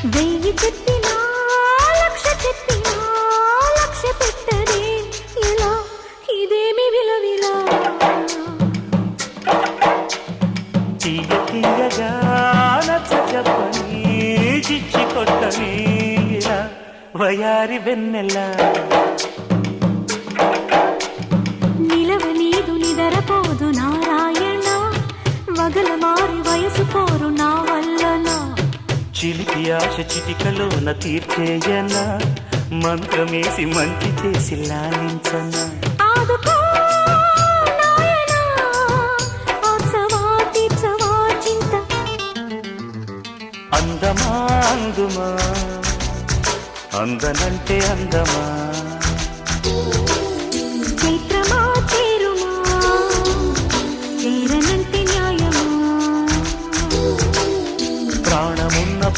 వెయ్యి చెప్పినా లక్ష చెప్పినా లక్ష్య పెట్టదే ఇలా ఇదేమి విలవిలా తీయ తీయగా నచ్చ చెప్పని చిచ్చి కొట్టని ఇలా వయారి వెన్నెలా నిలవ నీదు నిదరపోదు నారాయణ వగల మారి వయసు పోరు నా వల్లనా చిలిపి ఆశ చిటికలోన తీర్చేయనా మంత్రమేసి మంచి చేసి లాలించనా ఆదుకో నాయనా ఆత్సవా తీర్చవా చింత అందమా అందుమా అందనంటే అందమా చైత్ర